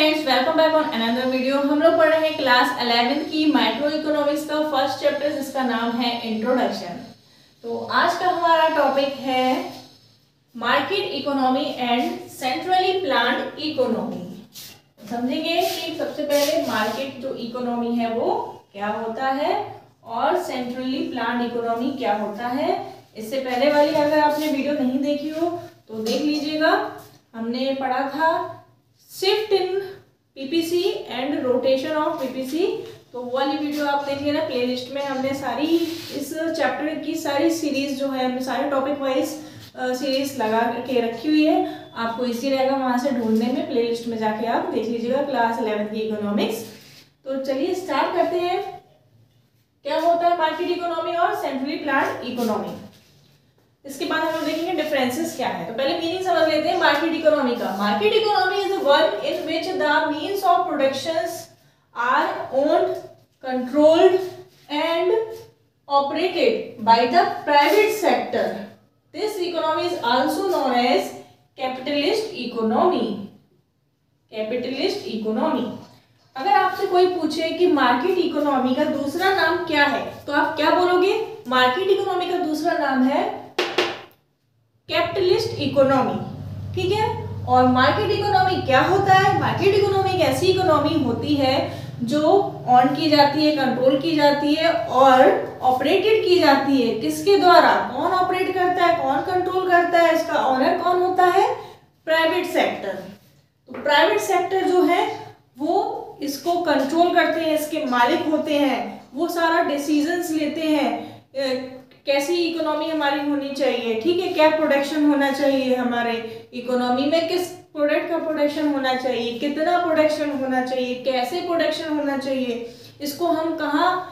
Friends, welcome back on another video. हम लोग पढ़ रहे हैं क्लास 11th की माइक्रो इकोनॉमिक्स का फर्स्ट चैप्टर जिसका नाम है इंट्रोडक्शन। तो आज का हमारा टॉपिक है market economy and centrally planned economy. समझेंगे कि सबसे पहले मार्केट जो इकोनॉमी है वो क्या होता है और सेंट्रली प्लान्ड इकोनॉमी क्या होता है। इससे पहले वाली अगर आपने वीडियो नहीं देखी हो तो देख लीजिएगा। हमने पढ़ा था shift in PPC and rotation of PPC, तो वो वाली वीडियो आप देखिए ना। प्लेलिस्ट में हमने सारी इस चैप्टर की सारी सीरीज जो है हमने सारे टॉपिक वाइज सीरीज लगा के रखी हुई है। आपको इजी रहेगा वहां से ढूंढने में। प्लेलिस्ट में जाके आप देख लीजिएगा क्लास 11 की इकोनॉमिक्स। तो चलिए स्टार्ट करते हैं। क्या होता है मार्केट इकोनॉमी और सेंट्रली प्लान्ड इकोनॉमी। इसके बाद हम लोग देखेंगे डिफरेंसेस क्या है। तो पहले मीनिंग समझ लेते हैं मार्केट इकोनॉमी का। Market economy is one in which the means of productions are owned, controlled and operated by the private sector. This economy is also known as capitalist economy. Capitalist economy. अगर आपसे कोई पूछे कि market economy का दूसरा नाम क्या है तो आप क्या बोलोगे? मार्केट इकोनॉमी का दूसरा नाम है कैपिटलिस्ट इकोनॉमी। ठीक है। और मार्केट इकोनॉमी क्या होता है? मार्केट इकोनॉमी एक ऐसी इकोनॉमी होती है जो ऑन की जाती है, कंट्रोल की जाती है और ऑपरेटेड की जाती है। किसके द्वारा? कौन ऑपरेट करता है, कौन कंट्रोल करता है, इसका ऑनर कौन होता है? Private sector. तो प्राइवेट सेक्टर जो है वो इसको कंट्रोल करते हैं, इसके मालिक होते हैं, वो सारा डिसीजंस लेते हैं। कैसी इकोनॉमी हमारी होनी चाहिए, ठीक है, क्या प्रोडक्शन होना चाहिए हमारे इकोनॉमी में, किस प्रोडक्ट का प्रोडक्शन होना चाहिए, कितना प्रोडक्शन होना चाहिए, कैसे प्रोडक्शन होना चाहिए, इसको हम कहाँ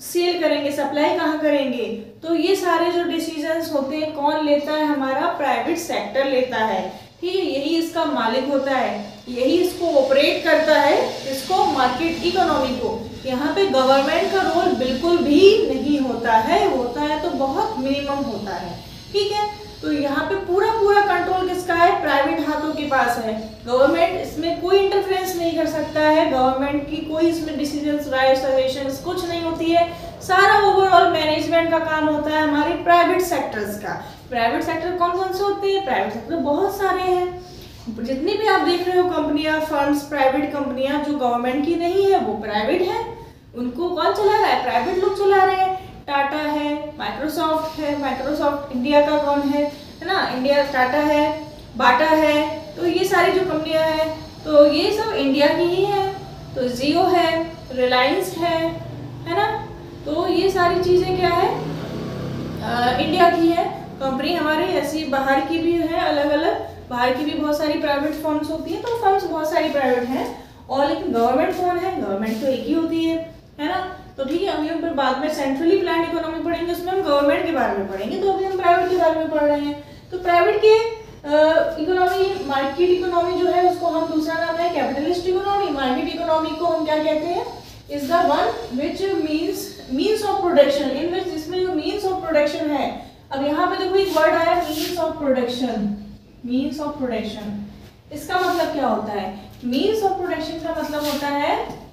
सेल करेंगे, सप्लाई कहाँ करेंगे। तो ये सारे जो डिसीजंस होते हैं कौन लेता है? हमारा प्राइवेट सेक्टर लेता है। ठीक है। यही इसका मालिक होता है, यही इसको ऑपरेट करता है, इसको मार्केट इकोनॉमी को। यहाँ पे गवर्नमेंट का रोल बिल्कुल भी नहीं होता है, होता है तो बहुत मिनिमम होता है। ठीक है। तो यहाँ पे पूरा कंट्रोल किसका है? प्राइवेट हाथों के पास है। गवर्नमेंट इसमें कोई इंटरफेरेंस नहीं कर सकता है। गवर्नमेंट की कोई इसमें डिसीजंस, राइट, सजेशंस कुछ नहीं होती है। सारा ओवरऑल मैनेजमेंट का काम होता है हमारे प्राइवेट सेक्टर्स का। प्राइवेट सेक्टर कौन कौन से होते हैं? प्राइवेट सेक्टर बहुत सारे हैं। जितनी भी आप देख रहे हो कंपनियां, फर्म्स, प्राइवेट कंपनियां जो गवर्नमेंट की नहीं है वो प्राइवेट है। उनको कौन चला रहा है? प्राइवेट लोग चला रहे हैं। टाटा है, माइक्रोसॉफ्ट है। माइक्रोसॉफ्ट इंडिया का कौन है ना? इंडिया टाटा है, बाटा है। तो ये सारी जो कंपनियां हैं तो ये सब इंडिया की ही है। तो जियो है, रिलायंस है ना। तो ये सारी चीजें क्या है? इंडिया की है कंपनी। हमारे ऐसी बाहर की भी है, अलग अलग बाहर की भी बहुत सारी प्राइवेट फर्म्स होती है। तो फर्म्स बहुत सारी प्राइवेट हैं और लेकिन गवर्नमेंट कौन है? गवर्नमेंट तो एक ही होती है ना। तो ठीक है। अभी हम फिर बाद में सेंट्रली प्लान्ड इकोनॉमी पढ़ेंगे, उसमें हम गवर्नमेंट के बारे में पढ़ेंगे। तो अभी हम प्राइवेट के बारे में पढ़ रहे हैं। तो प्राइवेट के इकोनॉमी, मार्केट इकोनॉमी जो है उसको हम दूसरा नाम है कैपिटलिस्ट इकोनॉमी। मार्केट इकोनॉमी को हम क्या कहते हैं? Is the one which means of production, in which जिसमें जो मीन्स ऑफ प्रोडक्शन है। अब यहाँ पे देखो एक वर्ड आया means of production. Means of production इसका मतलब क्या होता है? मीन्स ऑफ प्रोडक्शन का मतलब होता है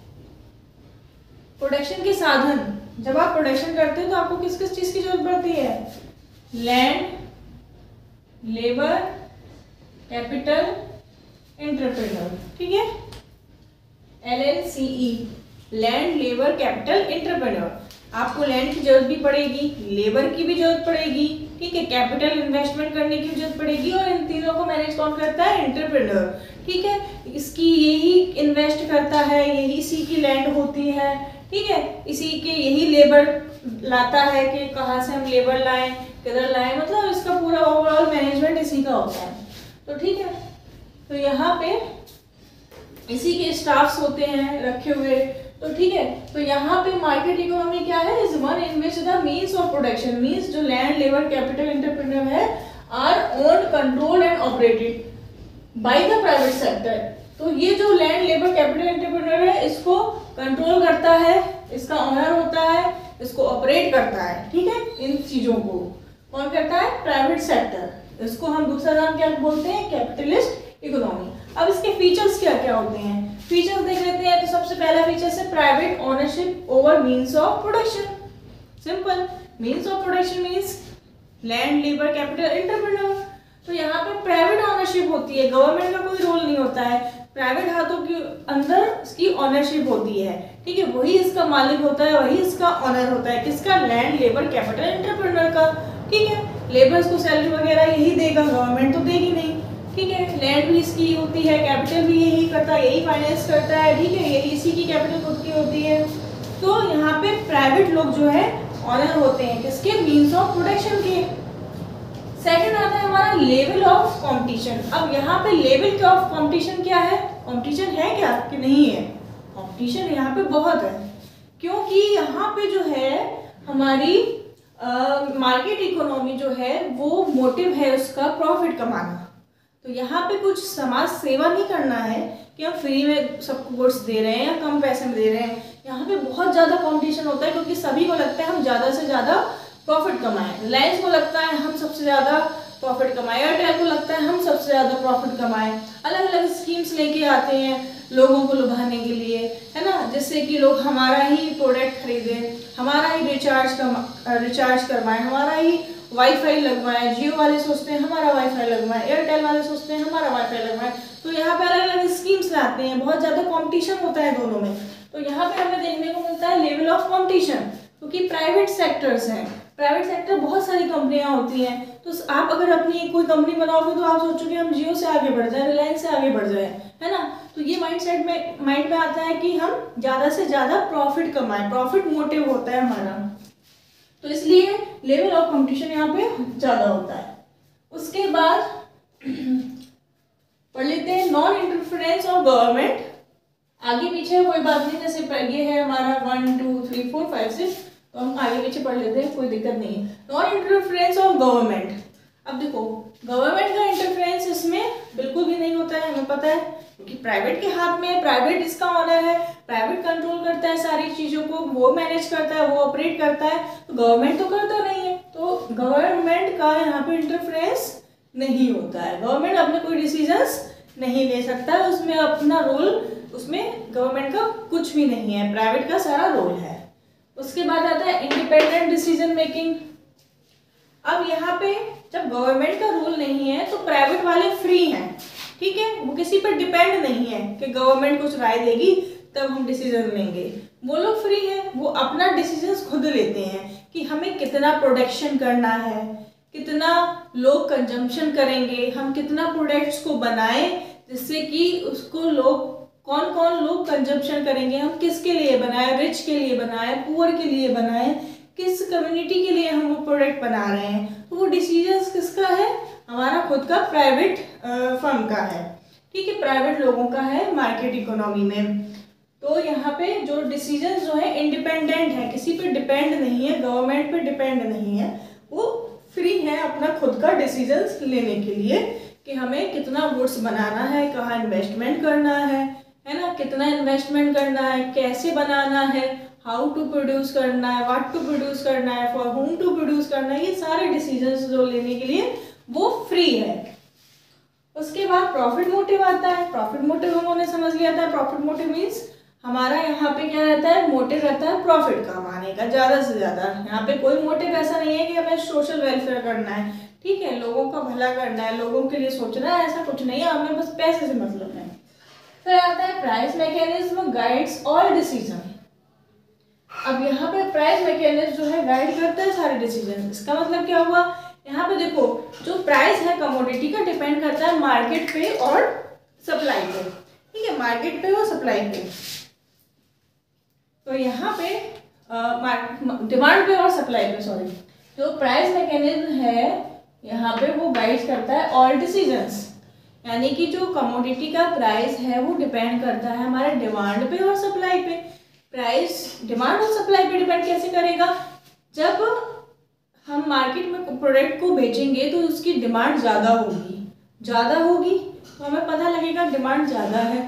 प्रोडक्शन के साधन। जब आप प्रोडक्शन करते हो तो आपको किस किस चीज की जरूरत पड़ती है? Land, labour, capital, entrepreneur. ठीक है। LLCE, land, labour, capital, entrepreneur. आपको लैंड की जरूरत भी पड़ेगी, लेबर की भी जरूरत पड़ेगी, ठीक है, कैपिटल इन्वेस्टमेंट करने की जरूरत पड़ेगी और इन तीनों को मैनेज कौन करता है? एंटरप्रेन्योर। ठीक है। इसकी यही इन्वेस्ट करता है, यही इसी की लैंड होती है, ठीक है, इसी के यही लेबर लाता है कि कहाँ से हम लेबर लाएं, किधर लाएं, मतलब इसका पूरा ओवरऑल मैनेजमेंट इसी का होता है। तो ठीक है। तो यहाँ पे इसी के स्टाफ्स होते हैं रखे हुए। तो ठीक है। तो यहाँ पे मार्केट इकोनॉमी क्या है? Is one in which the means of production, means जो लैंड, लेबर, कैपिटल, एंटरप्रेन्योर है, are owned, controlled and operated by the private sector. तो ये जो लैंड, लेबर, कैपिटल, एंटरप्रेन्योर है इसको कंट्रोल करता है, इसका ऑनर होता है, इसको ऑपरेट करता है। ठीक है। इन चीजों को कौन करता है? Private sector. इसको हम दूसरा नाम क्या बोलते हैं? Capitalist economy. अब इसके फीचर्स क्या क्या होते हैं, फीचर्स देख लेते हैं। तो सबसे पहला फीचर है private ownership over means of production. Simple, means of production means land, labour, capital, entrepreneur. तो यहाँ पे प्राइवेट ओनरशिप होती है, गवर्नमेंट का कोई रोल नहीं होता है, प्राइवेट हाथों के अंदर इसकी ओनरशिप होती है, ठीक है। वही इसका मालिक होता है, वही इसका ऑनर होता है, किसका, लैंड, लेबर, कैपिटल, एंटरप्रेन्योर का, ठीक है। लेबर्स को सैलरी वगैरह यही देगा, गवर्नमेंट तो देगी नहीं, ठीक है। लैंड भी इसकी होती है, कैपिटल भी यही करता है, यही फाइनेंस करता है, ठीक है, यही इसी की कैपिटल खुद की होती है। तो यहाँ पे प्राइवेट लोग जो है ऑनर होते हैं किसके, मीन्स ऑफ प्रोडक्शन के। सेकंड आता है हमारा लेवल ऑफ कंपटीशन। अब यहाँ पे लेवल ऑफ कंपटीशन क्या है, कंपटीशन है क्या कि नहीं है, कंपटीशन यहाँ पे बहुत है, क्योंकि यहाँ पे जो है हमारी मार्केट इकोनॉमी जो है वो मोटिव है उसका प्रॉफिट कमाना। तो यहाँ पे कुछ समाज सेवा नहीं करना है कि हम फ्री में सबको गुड्स दे रहे हैं या कम पैसे में दे रहे हैं। यहाँ पे बहुत ज़्यादा कंपटीशन होता है, क्योंकि सभी को लगता है हम ज़्यादा से ज़्यादा प्रॉफिट कमाएं। रिलायंस को लगता है हम सबसे ज़्यादा प्रॉफिट कमाएं, एयरटेल को लगता है हम सबसे ज़्यादा प्रॉफिट कमाएं। अलग अलग स्कीम्स लेके आते हैं लोगों को लुभाने के लिए, है ना, जिससे कि लोग हमारा ही प्रोडक्ट खरीदें, हमारा ही रिचार्ज करवाएं, हमारा ही वाईफाई लगवाएं। जियो वाले सोचते हैं हमारा वाईफाई लगवाएं, एयरटेल वाले सोचते हैं हमारा वाईफाई लगवाएं। तो यहाँ पे अलग अलग स्कीम्स लाते हैं, बहुत ज़्यादा कॉम्पिटिशन होता है दोनों में। तो यहाँ पे हमें देखने को मिलता है लेवल ऑफ कॉम्पिटिशन, क्योंकि प्राइवेट सेक्टर्स हैं, प्राइवेट सेक्टर बहुत सारी कंपनियां होती हैं। तो आप अगर अपनी कोई कंपनी बनाओगे तो आप सोचोगे हम जियो से आगे बढ़ जाए, रिलायंस से आगे बढ़ जाए, है ना। तो ये माइंड में आता है कि हम ज़्यादा से ज़्यादा प्रॉफिट कमाएं, प्रॉफिट मोटिव होता है हमारा, तो इसलिए लेवल ऑफ कंपटीशन यहाँ पे ज़्यादा होता है। उसके बाद पढ़ लेते हैं नॉन इंटरफेरेंस ऑफ गवर्नमेंट। आगे पीछे कोई बात नहीं, जैसे ये है हमारा 1 2 3 4 5 6, तो हम आगे पीछे पढ़ लेते हैं, कोई दिक्कत नहीं है। Non interference of government. अब देखो गवर्नमेंट का इंटरफेरेंस इसमें बिल्कुल भी नहीं होता है, हमें पता है, क्योंकि प्राइवेट के हाथ में है, प्राइवेट इसका ऑनर है, प्राइवेट कंट्रोल करता है सारी चीज़ों को, वो मैनेज करता है, वो ऑपरेट करता है, तो गवर्नमेंट तो करता नहीं है। तो गवर्नमेंट का यहाँ पे इंटरफेरेंस नहीं होता है, गवर्नमेंट अपने कोई डिसीजंस नहीं ले सकता है, उसमें अपना रोल, उसमें गवर्नमेंट का कुछ भी नहीं है, प्राइवेट का सारा रोल है। उसके बाद आता है इंडिपेंडेंट डिसीजन मेकिंग। अब यहाँ पे जब गवर्नमेंट का रूल नहीं है तो प्राइवेट वाले फ्री हैं, ठीक है, वो किसी पर डिपेंड नहीं है कि गवर्नमेंट कुछ राय देगी तब हम डिसीजन लेंगे। वो लोग फ्री हैं, वो अपना डिसीजन खुद लेते हैं कि हमें कितना प्रोडक्शन करना है, कितना लोग कंजम्पशन करेंगे, हम कितना प्रोडक्ट्स को बनाएं जिससे कि उसको लोग, कौन कौन लोग कंजम्पशन करेंगे, हम किसके लिए बनाएं, रिच के लिए बनाएं, पुअर के लिए बनाएं, किस कम्युनिटी के लिए हम वो प्रोडक्ट बना रहे हैं। तो वो डिसीजंस किसका है, हमारा खुद का प्राइवेट फर्म का है, ठीक है, प्राइवेट लोगों का है मार्केट इकोनॉमी में। तो यहाँ पे जो डिसीजंस जो है इंडिपेंडेंट है, किसी पे डिपेंड नहीं है, गवर्नमेंट पे डिपेंड नहीं है, वो फ्री है अपना खुद का डिसीजंस लेने के लिए कि हमें कितना गुड्स बनाना है, कहाँ इन्वेस्टमेंट करना है ना, कितना इन्वेस्टमेंट करना है, कैसे बनाना है, हाउ टू प्रोड्यूस करना है, व्हाट टू प्रोड्यूस करना है, फॉर होम टू प्रोड्यूस करना है, ये सारे डिसीजंस जो लेने के लिए वो फ्री है। उसके बाद प्रॉफिट मोटिव आता है। प्रॉफिट मोटिव हमने समझ लिया था, प्रॉफिट मोटिव मीन्स हमारा यहाँ पे क्या रहता है, मोटिव रहता है प्रॉफिट कमाने का ज़्यादा से ज़्यादा। यहाँ पे कोई मोटिव ऐसा नहीं है कि हमें सोशल वेलफेयर करना है, ठीक है, लोगों का भला करना है, लोगों के लिए सोचना है, ऐसा कुछ नहीं है, हमें बस पैसे से मतलब है। फिर आता है price mechanism guides all decision. अब यहाँ पे प्राइस मैकेनिज्म जो है गाइड करता है सारे डिसीजन। इसका मतलब क्या हुआ, यहाँ पे देखो जो प्राइस है कमोडिटी का डिपेंड करता है मार्केट पे और सप्लाई पे, ठीक है, मार्केट पे और सप्लाई पे। तो यहाँ पे डिमांड पे और सप्लाई पे, सॉरी, जो प्राइस मैकेनिज्म है यहाँ पे वो गाइड करता है ऑल डिसीजंस, यानी कि जो कमोडिटी का प्राइस है वो डिपेंड करता है हमारे डिमांड पे और सप्लाई पे। प्राइस डिमांड और सप्लाई पे डिपेंड कैसे करेगा, जब हम मार्केट में प्रोडक्ट को बेचेंगे तो उसकी डिमांड ज़्यादा होगी तो हमें पता लगेगा डिमांड ज़्यादा है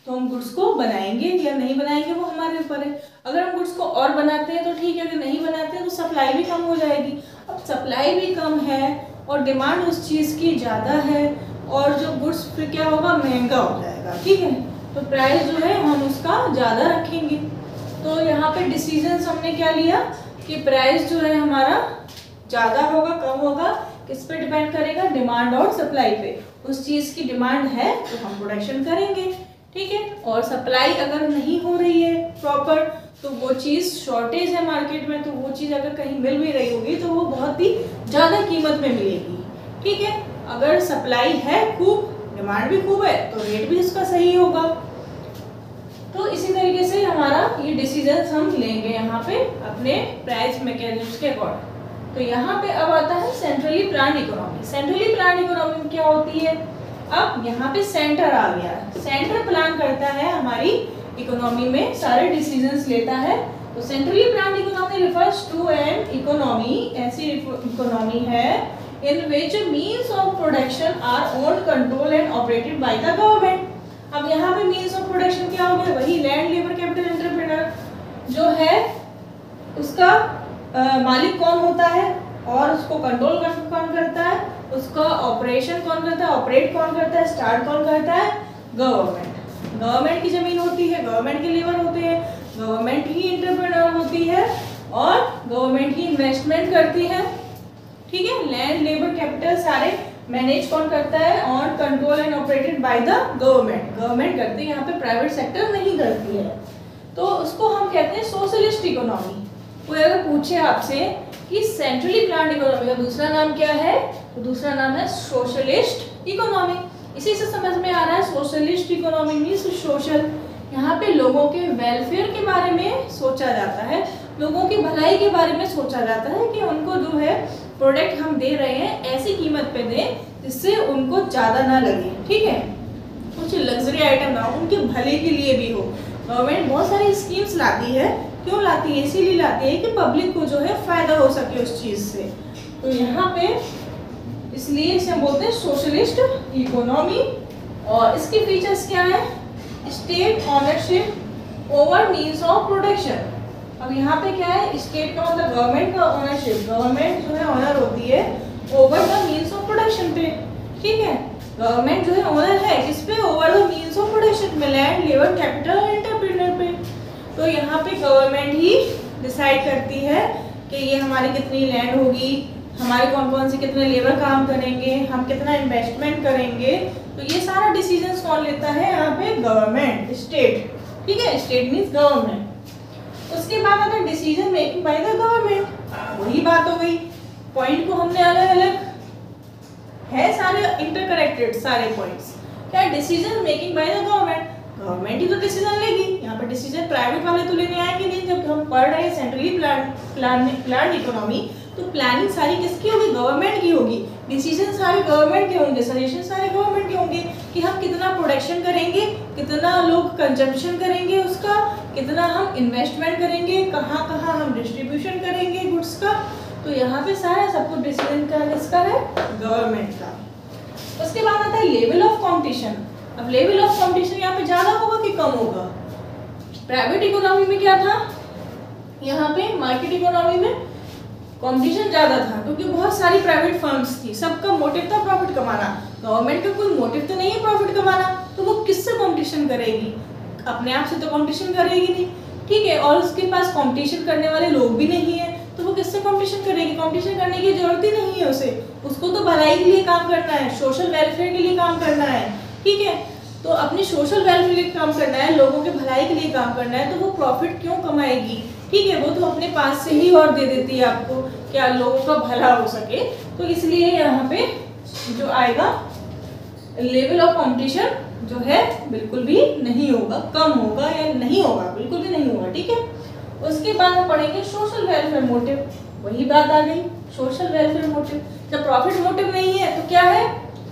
तो हम गुड्स को बनाएंगे या नहीं बनाएंगे वो हमारे ऊपर है। अगर हम गुड्स को और बनाते हैं तो ठीक है, अगर नहीं बनाते हैं तो सप्लाई भी कम हो जाएगी। अब सप्लाई भी कम है और डिमांड उस चीज़ की ज़्यादा है और जो गुड्स फिर क्या होगा, महंगा हो जाएगा। ठीक है, तो प्राइस जो है हम उसका ज़्यादा रखेंगे। तो यहाँ पे डिसीजन हमने क्या लिया कि प्राइस जो है हमारा ज़्यादा होगा कम होगा, किस पे डिपेंड करेगा, डिमांड और सप्लाई पे। उस चीज़ की डिमांड है तो हम प्रोडक्शन करेंगे। ठीक है, और सप्लाई अगर नहीं हो रही है प्रॉपर, तो वो चीज़ शॉर्टेज है मार्केट में, तो वो चीज़ अगर कहीं मिल भी रही होगी तो वो बहुत ही ज़्यादा कीमत में मिलेगी। ठीक है, अगर सप्लाई है खूब, डिमांड भी खूब है, तो रेट भी उसका सही होगा। तो इसी तरीके से हमारा ये डिसीजन हम लेंगे यहाँ पे अपने प्राइस मैकेनिज्म के अकॉर्डिंग। तो यहाँ पे अब आता है centrally planned economy. Centrally planned economy में क्या होती है, अब यहाँ पे सेंटर आ गया, सेंटर प्लान करता है हमारी इकोनॉमी में, सारे डिसीजंस लेता है। तो centrally planned economy refers to an economy, ऐसी इकोनॉमी है in which means of production are owned, controlled and operated by the government। अब यहाँ पे means of production क्या हो गया, वही लैंड, लेबर, कैपिटल, एंटरप्रेन्योर जो है उसका मालिक कौन होता है और उसको कंट्रोल कौन करता है, उसका ऑपरेशन कौन करता है, ऑपरेट कौन करता है, स्टार्ट कौन करता है, गवर्नमेंट। गवर्नमेंट की जमीन होती है, गवर्नमेंट के लेबर होते हैं, गवर्नमेंट ही एंटरप्रेन्योर होती है और गवर्नमेंट ही इन्वेस्टमेंट करती है। ठीक है, लैंड, लेबर, कैपिटल सारे मैनेज कौन करता है, on, control and operated by the government. Government करती है, यहाँ पे प्राइवेट सेक्टर नहीं करती है। तो उसको हम कहते हैं सोशलिस्ट इकोनॉमी। कोई अगर पूछे आपसे कि सेंट्रली प्लान्ड इकोनॉमी का दूसरा नाम क्या है, तो दूसरा नाम है सोशलिस्ट इकोनॉमी। इसी से समझ में आ रहा है सोशलिस्ट इकोनॉमी मीन्स सोशल, यहाँ पे लोगों के वेलफेयर के बारे में सोचा जाता है, लोगों की भलाई के बारे में सोचा जाता है कि उनको जो है प्रोडक्ट हम दे रहे हैं ऐसी कीमत पे दें जिससे उनको ज़्यादा ना लगे। ठीक है, कुछ लग्जरी आइटम ना हो, उनके भले के लिए भी हो। गवर्नमेंट बहुत सारी स्कीम्स लाती है, क्यों लाती है, इसीलिए लाती है कि पब्लिक को जो है फायदा हो सके उस चीज़ से। तो यहाँ पे इसलिए इसे हम बोलते हैं सोशलिस्ट इकोनॉमी। और इसके फीचर्स क्या है, state ownership over means of production. अब यहाँ पे क्या है, स्टेट का मतलब गवर्नमेंट का ओनरशिप, गवर्नमेंट जो है ओनर होती है over the means of production पे। ठीक है, गवर्नमेंट जो है ओनर है किस पे, over the means of production में, लैंड, लेबर, कैपिटल और एंटरप्रेन्योर पे। तो यहाँ पे गवर्नमेंट ही डिसाइड करती है कि ये हमारी कितनी लैंड होगी, हमारे कौन कौन से कितने लेबर काम करेंगे, हम कितना इन्वेस्टमेंट करेंगे। तो ये सारा डिसीजन कौन लेता है, यहाँ पे गवर्नमेंट, स्टेट। ठीक है, स्टेट मीन्स गवर्नमेंट। उसके बाद आता है decision making by the government. वही बात हो गई, पॉइंट को हमने अलग अलग है सारे इंटरकनेक्टेड सारे पॉइंट्स। क्या decision making by the government, government ही तो डिसीजन लेगी। यहाँ पे डिसीजन प्राइवेट वाले तो लेने आएंगे नहीं। जब हम पढ़ रहे हैं सेंट्रली प्लान्ड इकोनॉमी, तो प्लानिंग सारी किसकी होगी, गवर्नमेंट की होगी। डिसीजन सारे गवर्नमेंट के होंगे, सजेशन सारे गवर्नमेंट के होंगे कि हम कितना प्रोडक्शन करेंगे, कितना लोग कंजम्पशन करेंगे उसका, कितना हम इन्वेस्टमेंट करेंगे, कहाँ कहाँ हम डिस्ट्रीब्यूशन करेंगे गुड्स का। तो यहाँ पे सारा सब कुछ डिसीजन का किसका है, गवर्नमेंट का। उसके बाद आता है लेवल ऑफ कॉम्पिटिशन। अब लेवल ऑफ कॉम्पिटिशन यहाँ पे ज़्यादा होगा कि कम होगा। प्राइवेट इकोनॉमी में क्या था, यहाँ पे मार्केट इकोनॉमी में कंपटीशन ज़्यादा था क्योंकि बहुत सारी प्राइवेट फर्म्स थी, सबका मोटिव था प्रॉफिट कमाना। गवर्नमेंट का कोई मोटिव तो नहीं है प्रॉफिट कमाना, तो वो किससे कंपटीशन करेगी, अपने आप से तो कंपटीशन करेगी नहीं। ठीक है, और उसके पास कंपटीशन करने वाले लोग भी नहीं है, तो वो किससे कंपटीशन करेगी, कंपटीशन करने की जरूरत ही नहीं है उसे। उसको तो भलाई के लिए काम करना है, सोशल वेलफेयर के लिए काम करना है। ठीक है, तो अपनी सोशल वेलफेयर के लिए काम करना है, लोगों के भलाई के लिए काम करना है, तो वो प्रॉफिट क्यों कमाएगी। ठीक है, वो तो अपने पास से ही और दे देती है आपको, क्या लोगों का भला हो सके। तो इसलिए यहाँ पे जो आएगा लेवल ऑफ कंपटीशन जो है बिल्कुल भी नहीं होगा, कम होगा या नहीं होगा, बिल्कुल भी नहीं होगा। ठीक है, उसके बाद हम पढ़ेंगे सोशल वेलफेयर मोटिव। वही बात आ गई, सोशल वेलफेयर मोटिव। जब प्रॉफिट मोटिव नहीं है तो क्या है,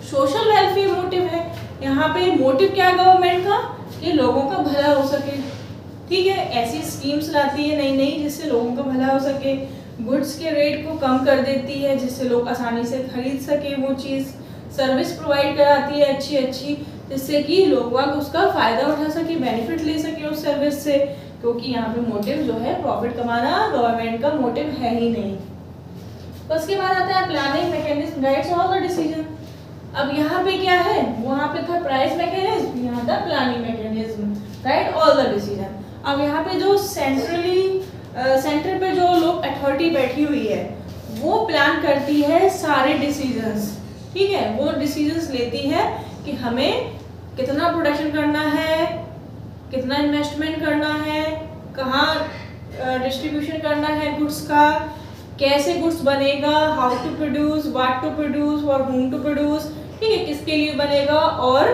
सोशल वेलफेयर मोटिव है। यहाँ पे मोटिव क्या है गवर्नमेंट का, कि लोगों का भला हो सके। ठीक है, ऐसी स्कीम्स लाती है नई नई जिससे लोगों का भला हो सके, गुड्स के रेट को कम कर देती है जिससे लोग आसानी से खरीद सके वो चीज़, सर्विस प्रोवाइड कराती है अच्छी अच्छी जिससे कि लोग उसका फ़ायदा उठा सके, बेनिफिट ले सके उस सर्विस से। क्योंकि यहाँ पे मोटिव जो है प्रॉफिट कमाना गवर्नमेंट का मोटिव है ही नहीं। तो उसके बाद आता है planning mechanism guides all the decision. अब यहाँ पे क्या है, वहाँ पे था प्राइस मैकेनिज्म, यहाँ था planning mechanism, right, all the decision. अब यहाँ पे जो सेंटर पे जो लोग अथॉरिटी बैठी हुई है वो प्लान करती है सारे डिसीजंस, ठीक है, वो डिसीजंस लेती है कि हमें कितना प्रोडक्शन करना है, कितना इन्वेस्टमेंट करना है, कहाँ डिस्ट्रीब्यूशन करना है गुड्स का, कैसे गुड्स बनेगा, how to produce, what to produce और whom टू प्रोड्यूस, ठीक है, किसके लिए बनेगा और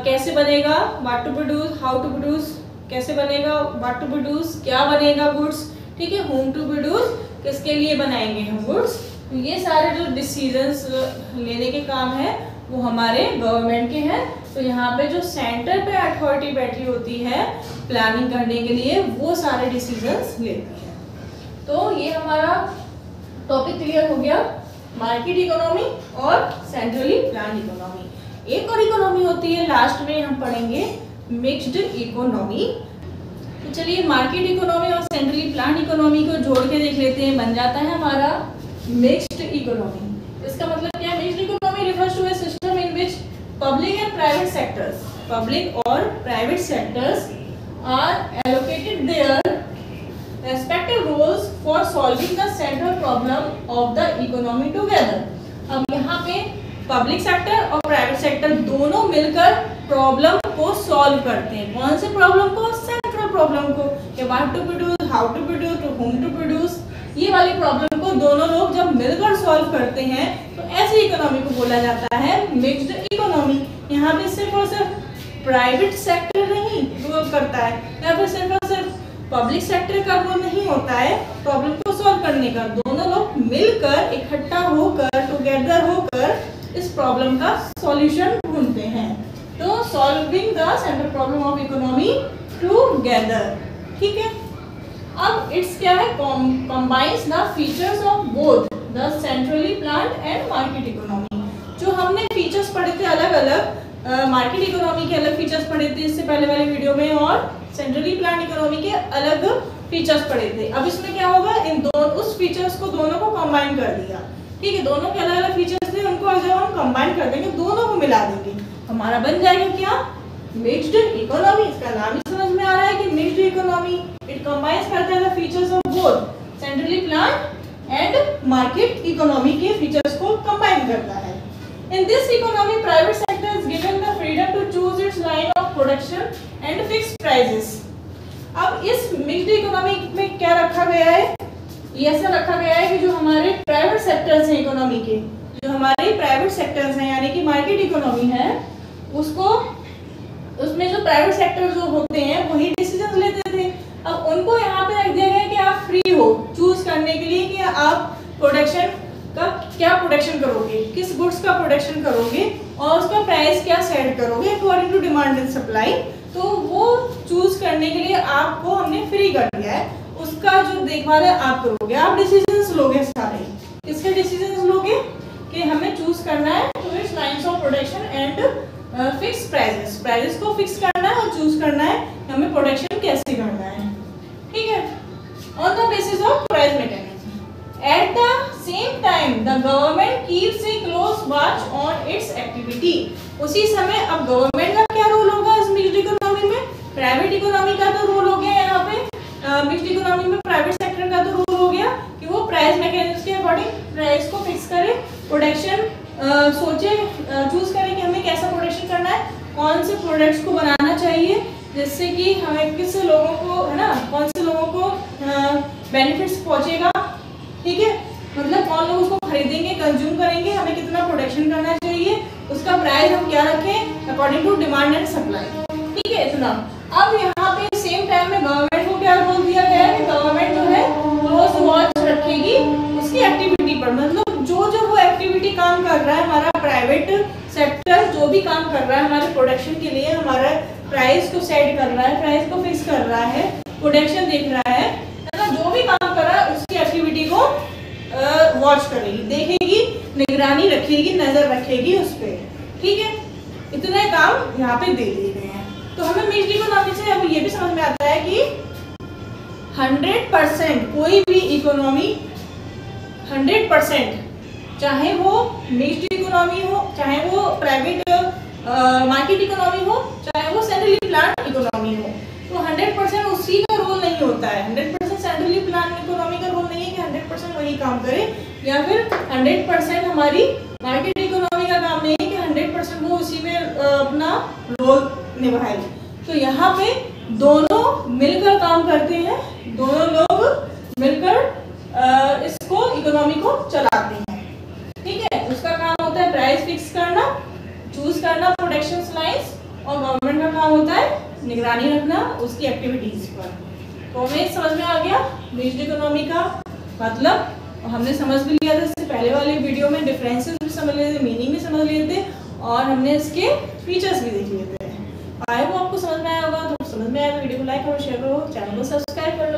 कैसे बनेगा, what to produce, how to produce, कैसे बनेगा, व्हाट टू प्रोड्यूस, क्या बनेगा गुड्स, ठीक है, whom टू प्रोड्यूस, किसके लिए बनाएंगे हम गुड्स। तो ये सारे जो डिसीजंस लेने के काम है वो हमारे गवर्नमेंट के हैं। तो यहाँ पे जो सेंटर पे अथॉरिटी बैठी होती है प्लानिंग करने के लिए वो सारे डिसीजंस लेती है। तो ये हमारा टॉपिक क्लियर हो गया, मार्केट इकोनॉमी और सेंट्रली प्लान इकोनॉमी। एक और इकोनॉमी होती है लास्ट में हम पढ़ेंगे, मिक्स्ड इकोनॉमी। तो चलिए मार्केट इकोनॉमी और सेंट्रली प्लान इकोनॉमी को जोड़ के देख लेते हैं, बन जाता है हमारा मिक्स्ड इकोनॉमी। इसका मतलब क्या है, mixed economy refers to a system in which public and private sectors, public और private sectors are allocated their respective roles for solving the central problem of the economy together। अब यहाँ पे public sector और private sector दोनों मिलकर problem को solve करते हैं। कौन से प्रॉब्लम को, सेंट्रल प्रॉब्लम को, कि what to produce, how to produce, to whom to produce, ये वाली प्रॉब्लम को दोनों लोग जब मिलकर सॉल्व करते हैं तो ऐसी इकोनॉमी को बोला जाता है मिक्स्ड इकोनॉमी। यहाँ पे सिर्फ और सिर्फ प्राइवेट सेक्टर नहीं रोल करता है, या फिर सिर्फ और सिर्फ पब्लिक सेक्टर का रोल नहीं होता है प्रॉब्लम को सॉल्व करने का, दोनों लोग मिलकर इकट्ठा होकर टुगेदर होकर इस प्रॉब्लम का सॉल्यूशन ढूंढते हैं। तो solving the central problem of economy together, ठीक है। अब इट्स क्या है, combines the features of both the centrally planned and market economy. जो हमने फीचर्स पढ़े थे अलग अलग, मार्केट इकोनॉमी के अलग फीचर्स पढ़े थे इससे पहले वाले वीडियो में, और सेंट्रली प्लान्ड इकोनॉमी के अलग फीचर्स पढ़े थे। अब इसमें क्या होगा, इन दोनों उस फीचर्स को दोनों को कंबाइन कर दिया, ठीक है, दोनों के अलग अलग फीचर्स थे, उनको जब हम कंबाइन कर देंगे, दोनों को मिला देंगे, हमारा बन जाएगा क्या, मिक्स्ड इकोनॉमी। इसका नाम ही समझ में आ रहा है कि मिक्स्ड इकोनॉमी, इट कंबाइंस करता है the features of both centrally planned and market economy के फीचर्स को कंबाइन करता है। In this economy, private sector is given the freedom to choose its line of production and fixed prices। अब इस mixed economy में क्या रखा गया है, ये ऐसा रखा गया है कि जो हमारे प्राइवेट सेक्टर्स हैं इकोनॉमी के, जो हमारे प्राइवेट सेक्टर्स हैं यानी कि मार्केट इकोनॉमी है, उसको उसमें जो प्राइवेट सेक्टर जो होते हैं वही डिसीजन लेते थे। अब उनको यहाँ पे रख दिया गया कि आप फ्री हो चूज करने के लिए कि आप प्रोडक्शन का क्या प्रोडक्शन करोगे, किस गुड्स का प्रोडक्शन करोगे और उसका प्राइस क्या सेट करोगे according to demand and supply. तो वो चूज करने के लिए आपको हमने फ्री कर दिया है, उसका जो देखभाल है आप करोगे, आप डिसीजंस लोगे सारे। किसके डिसीजंस लोगे कि हमें चूज करना है to its lines of production and fix prices, prices को फिक्स करना है और चूज करना है हमें प्रोडक्शन कैसे करना है, ठीक है, on the basis of price mechanism. At the same time, the government keeps a close watch on its activity। उसी समय अब गवर्नमेंट का क्या रोल होगा इस मिक्स्ड इकोनॉमी में, प्राइवेट इकोनॉमी का तो रोल हो गया यहाँ पे, मिक्स्ड इकोनॉमी में प्राइवेट सेक्टर का तो रोल हो गया कि वो प्राइस मैकेनिज्म के अकॉर्डिंग प्राइस को फिक्स करे, प्रोडक्शन सोचे, चूज करे कि हमें कैसा प्रोडक्शन करना है, कौन से प्रोडक्ट्स को बनाना चाहिए जिससे कि हमें किस लोगों को, है ना, कौन से लोगों को बेनिफिट्स पहुंचेगा, ठीक है, मतलब कौन लोग उसको खरीदेंगे, कंज्यूम करेंगे, हमें कितना प्रोडक्शन करना चाहिए, उसका प्राइस हम क्या रखें according to demand and supply, ठीक है, इतना। अब यहाँ पे सेम टाइम में गवर्नमेंट को क्या रोल दिया गया है कि गवर्नमेंट जो है क्लोज वॉच रखेगी उसकी एक्टिविटी पर, मतलब जो वो एक्टिविटी काम कर रहा है, हमारा प्राइवेट सेक्टर जो भी काम कर रहा है हमारे प्रोडक्शन के लिए, हमारा प्राइस को सेट कर रहा है, प्राइस को फिक्स कर रहा है, प्रोडक्शन देख रहा है ना, जो भी काम कर रहा है उसकी एक्टिविटी को वॉच करेगी, देखेगी, निगरानी रखेगी, नजर रखेगी उस पर, ठीक है, इतने काम यहाँ पे दे दिए गए हैं। तो हमें मिक्स्ड इकोनॉमी से अब ये भी समझ में आता है कि 100% कोई भी इकोनॉमी 100%, चाहे वो मिक्स्ड इकोनॉमी इकोनॉमी हो, चाहे वो प्राइवेट मार्केट इकोनॉमी हो, चाहे वो सेंट्रली प्लान इकोनॉमी हो, तो 100% उसी का रोल नहीं होता है। 100% सेंट्रली प्लान इकोनॉमी का रोल नहीं है कि 100% वही काम करे, या फिर 100% हमारी मार्केट इकोनॉमी का काम नहीं है कि 100% वो उसी में अपना रोल निभाए। तो यहाँ पे दोनों मिलकर काम करते हैं, दोनों लोग मिलकर इसको इकोनॉमी को चलाते हैं। ठीक है, उसका काम होता है प्राइस फिक्स करना, चूज करना प्रोडक्शन लाइंस, और गवर्नमेंट का काम होता है निगरानी रखना उसकी एक्टिविटीज पर। तो हमें समझ में आ गया मिक्स्ड इकोनॉमी का मतलब, और हमने समझ भी लिया था इससे पहले वाले वीडियो में, डिफरेंसेस भी समझ लिए थे, मीनिंग भी समझ लिए थे, और हमने इसके फीचर्स भी देख लिए थे। आए वो आपको समझ में आया होगा, तो समझ में आया तो वीडियो को लाइक करो, शेयर करो, चैनल को सब्सक्राइब कर लो,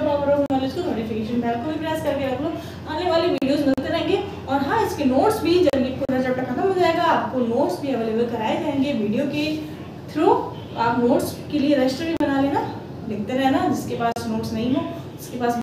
नॉलेज को नोटिफिकेशन बेल को भी प्रेस करके रख लो, आने वाली वीडियोस मिलते रहेंगे। और हाँ, इसके नोट्स भी जब ये पूरा चैप्टर खत्म हो जाएगा आपको नोट्स भी अवेलेबल कराए जाएंगे वीडियो के थ्रू। आप नोट्स के लिए रजिस्टर भी बना लेना, लिखते रहना, जिसके पास नोट्स नहीं हो उसके पास